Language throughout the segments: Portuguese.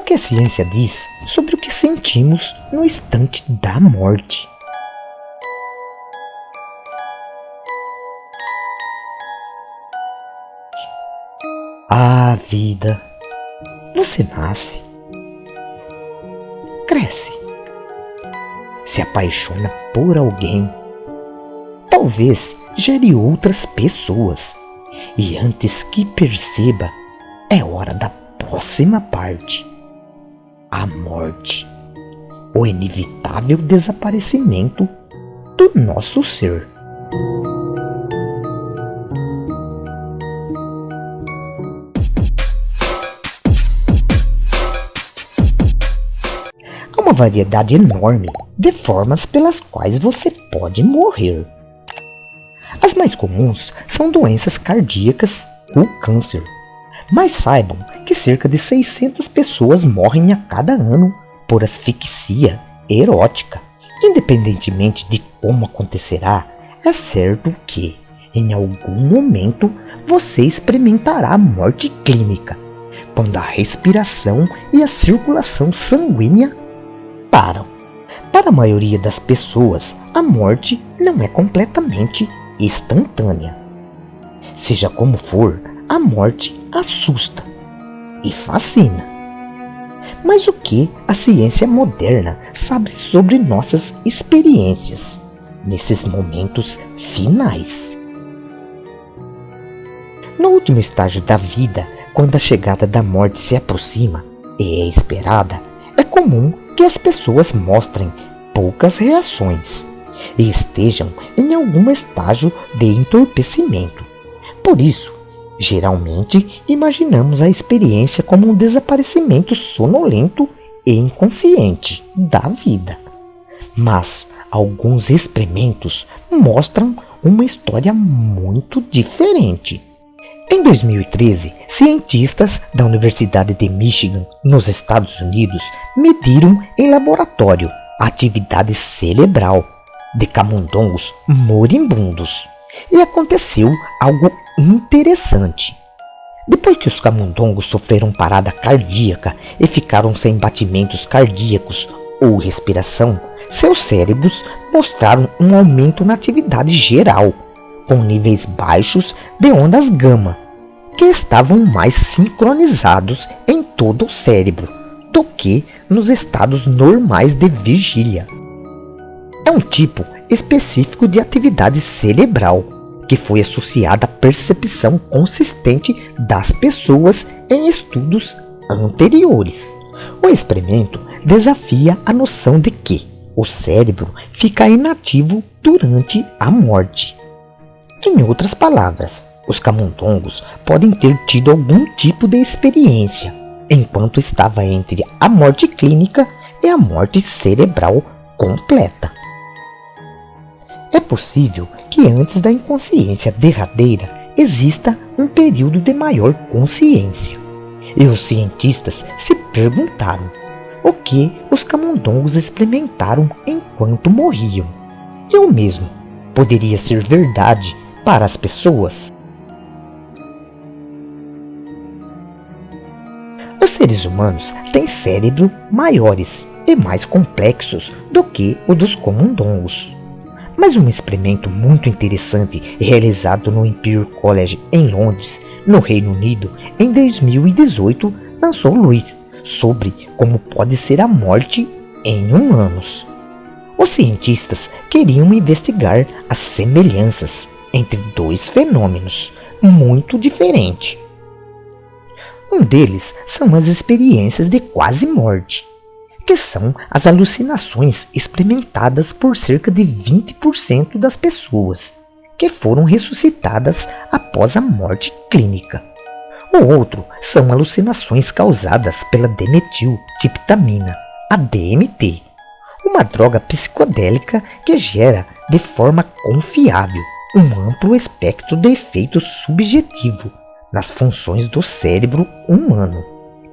que a ciência diz sobre o que sentimos no instante da morte? A vida. Você nasce, cresce, se apaixona por alguém, talvez gere outras pessoas, e antes que perceba, é hora da próxima parte, a morte, o inevitável desaparecimento do nosso ser. Há uma variedade enorme de formas pelas quais você pode morrer. As mais comuns são doenças cardíacas ou câncer, mas saibam que cerca de 600 pessoas morrem a cada ano por asfixia erótica. Independentemente de como acontecerá, é certo que, em algum momento, você experimentará a morte clínica, quando a respiração e a circulação sanguínea param. Para a maioria das pessoas, a morte não é completamente instantânea. Seja como for, a morte assusta e fascina. Mas o que a ciência moderna sabe sobre nossas experiências nesses momentos finais? No último estágio da vida, quando a chegada da morte se aproxima e é esperada, é comum que as pessoas mostrem poucas reações e estejam em algum estágio de entorpecimento. Por isso, geralmente imaginamos a experiência como um desaparecimento sonolento e inconsciente da vida. Mas alguns experimentos mostram uma história muito diferente. Em 2013, cientistas da Universidade de Michigan, nos Estados Unidos, mediram em laboratório a atividade cerebral de camundongos moribundos. E aconteceu algo interessante. Depois que os camundongos sofreram parada cardíaca e ficaram sem batimentos cardíacos ou respiração, seus cérebros mostraram um aumento na atividade geral, com níveis baixos de ondas gama, que estavam mais sincronizados em todo o cérebro do que nos estados normais de vigília. É um tipo específico de atividade cerebral que foi associada à percepção consistente das pessoas em estudos anteriores. O experimento desafia a noção de que o cérebro fica inativo durante a morte. Em outras palavras, os camundongos podem ter tido algum tipo de experiência enquanto estava entre a morte clínica e a morte cerebral completa. É possível que antes da inconsciência derradeira exista um período de maior consciência. E os cientistas se perguntaram o que os camundongos experimentaram enquanto morriam. E o mesmo poderia ser verdade para as pessoas? Os seres humanos têm cérebros maiores e mais complexos do que o dos camundongos. Mas um experimento muito interessante realizado no Imperial College em Londres, no Reino Unido, em 2018, lançou luz sobre como pode ser a morte em humanos. Os cientistas queriam investigar as semelhanças entre dois fenômenos muito diferentes. Um deles são as experiências de quase morte, que são as alucinações experimentadas por cerca de 20% das pessoas que foram ressuscitadas após a morte clínica. O outro são alucinações causadas pela dimetiltriptamina, a DMT, uma droga psicodélica que gera de forma confiável um amplo espectro de efeito subjetivo nas funções do cérebro humano,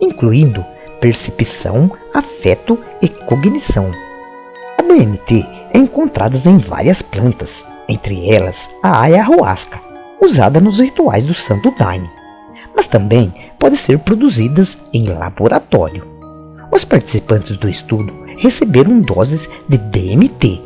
incluindo percepção, afeto e cognição. A DMT é encontrada em várias plantas, entre elas a ayahuasca, usada nos rituais do Santo Daime, mas também pode ser produzida em laboratório. Os participantes do estudo receberam doses de DMT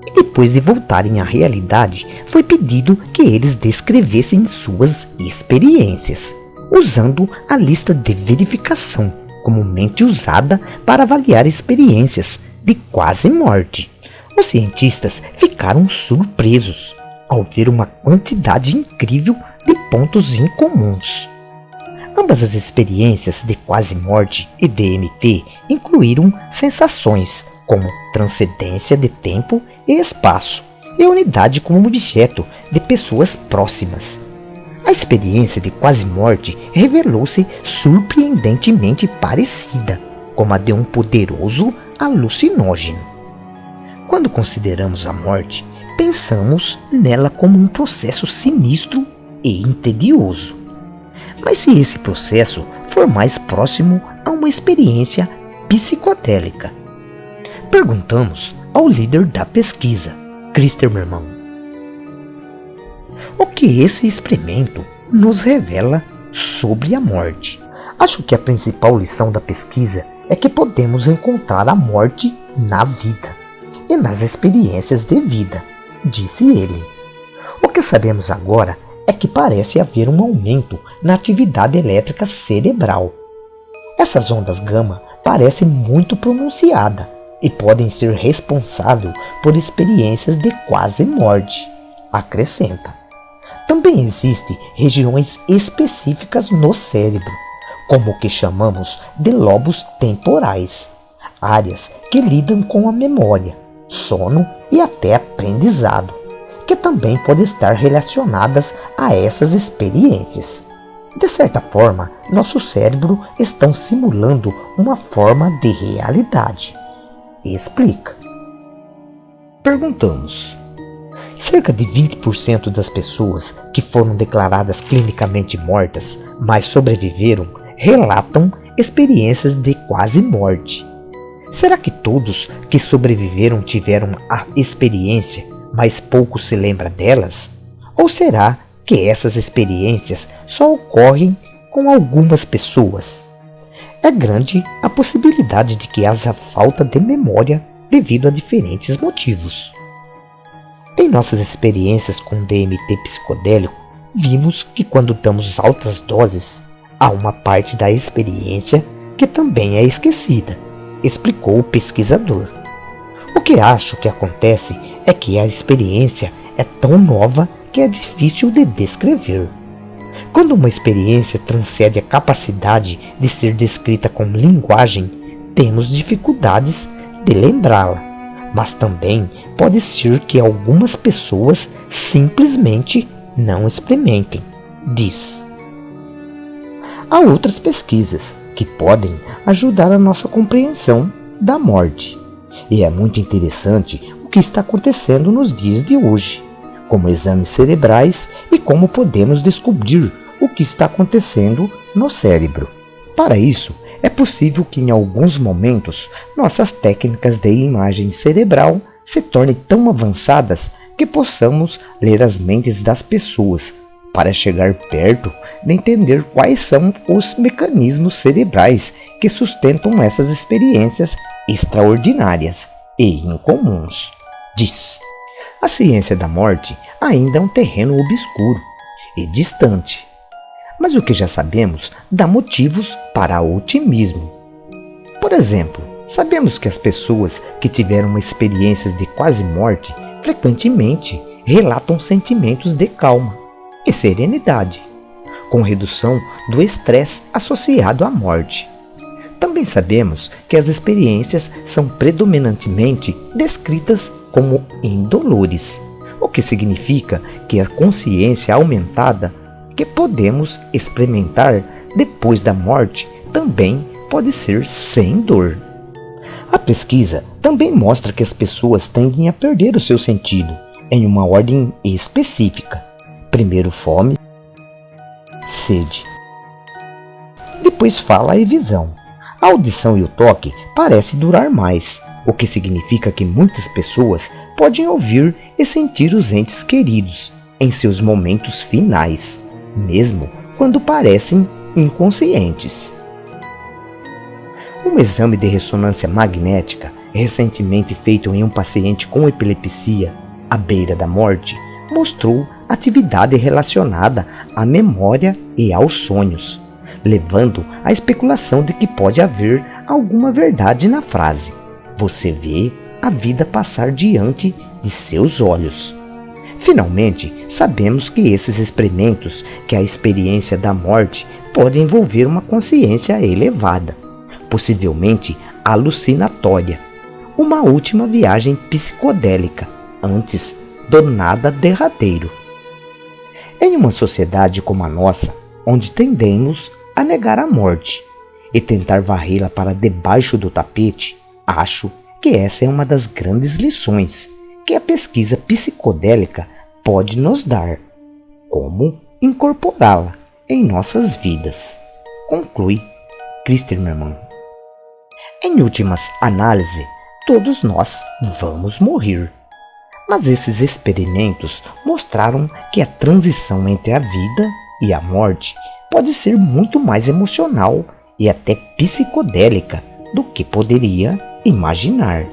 e depois de voltarem à realidade, foi pedido que eles descrevessem suas experiências, usando a lista de verificação comumente usada para avaliar experiências de quase morte. Os cientistas ficaram surpresos ao ver uma quantidade incrível de pontos incomuns. Ambas as experiências de quase morte e DMT incluíram sensações como transcendência de tempo e espaço e unidade como objeto de pessoas próximas. A experiência de quase morte revelou-se surpreendentemente parecida com a de um poderoso alucinógeno. Quando consideramos a morte, pensamos nela como um processo sinistro e tedioso. Mas se esse processo for mais próximo a uma experiência psicodélica? Perguntamos ao líder da pesquisa, Christerman, o que esse experimento nos revela sobre a morte. Acho que a principal lição da pesquisa é que podemos encontrar a morte na vida e nas experiências de vida, disse ele. O que sabemos agora é que parece haver um aumento na atividade elétrica cerebral. Essas ondas gama parecem muito pronunciadas e podem ser responsáveis por experiências de quase morte, acrescenta. Também existem regiões específicas no cérebro, como o que chamamos de lobos temporais, áreas que lidam com a memória, sono e até aprendizado, que também podem estar relacionadas a essas experiências. De certa forma, nosso cérebro está simulando uma forma de realidade. Explica. Perguntamos. Cerca de 20% das pessoas que foram declaradas clinicamente mortas, mas sobreviveram, relatam experiências de quase morte. Será que todos que sobreviveram tiveram a experiência, mas pouco se lembra delas? Ou será que essas experiências só ocorrem com algumas pessoas? É grande a possibilidade de que haja falta de memória devido a diferentes motivos. Em nossas experiências com DMT psicodélico, vimos que quando damos altas doses, há uma parte da experiência que também é esquecida, explicou o pesquisador. O que acho que acontece é que a experiência é tão nova que é difícil de descrever. Quando uma experiência transcende a capacidade de ser descrita com linguagem, temos dificuldades de lembrá-la, mas também pode ser que algumas pessoas simplesmente não experimentem, diz. Há outras pesquisas que podem ajudar a nossa compreensão da morte, e é muito interessante o que está acontecendo nos dias de hoje, como exames cerebrais e como podemos descobrir o que está acontecendo no cérebro. Para isso, é possível que em alguns momentos nossas técnicas de imagem cerebral se tornem tão avançadas que possamos ler as mentes das pessoas para chegar perto de entender quais são os mecanismos cerebrais que sustentam essas experiências extraordinárias e incomuns, diz. A ciência da morte ainda é um terreno obscuro e distante, mas o que já sabemos dá motivos para otimismo. Por exemplo, sabemos que as pessoas que tiveram experiências de quase morte frequentemente relatam sentimentos de calma e serenidade, com redução do estresse associado à morte. Também sabemos que as experiências são predominantemente descritas como indolores, o que significa que a consciência aumentada que podemos experimentar depois da morte também pode ser sem dor. A pesquisa também mostra que as pessoas tendem a perder o seu sentido em uma ordem específica. Primeiro fome, sede. Depois fala e visão. A audição e o toque parecem durar mais, o que significa que muitas pessoas podem ouvir e sentir os entes queridos em seus momentos finais, mesmo quando parecem inconscientes. Um exame de ressonância magnética, recentemente feito em um paciente com epilepsia à beira da morte, mostrou atividade relacionada à memória e aos sonhos, levando à especulação de que pode haver alguma verdade na frase: "Você vê a vida passar diante de seus olhos". Finalmente, sabemos que esses experimentos, que a experiência da morte pode envolver uma consciência elevada, possivelmente alucinatória, uma última viagem psicodélica antes do nada derradeiro. Em uma sociedade como a nossa, onde tendemos a negar a morte e tentar varrê-la para debaixo do tapete, acho que essa é uma das grandes lições que a pesquisa psicodélica pode nos dar. Como incorporá-la em nossas vidas, conclui Christenmann. Em últimas análises, todos nós vamos morrer. Mas esses experimentos mostraram que a transição entre a vida e a morte pode ser muito mais emocional e até psicodélica do que poderia imaginar.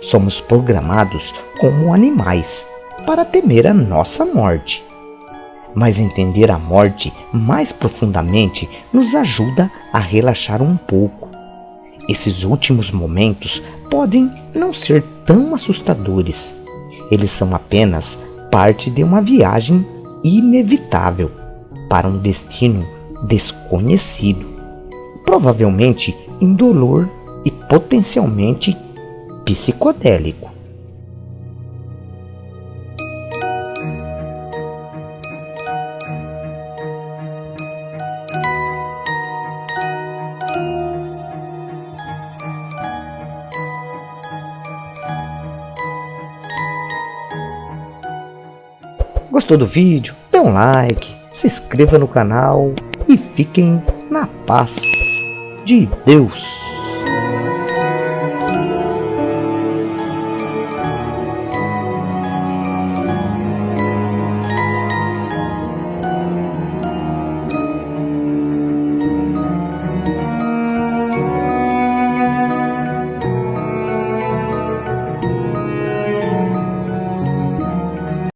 Somos programados como animais para temer a nossa morte. Mas entender a morte mais profundamente nos ajuda a relaxar um pouco. Esses últimos momentos podem não ser tão assustadores. Eles são apenas parte de uma viagem inevitável para um destino desconhecido, provavelmente indolor e potencialmente psicodélico. Gostou do vídeo? Dê um like, se inscreva no canal e fiquem na paz de Deus.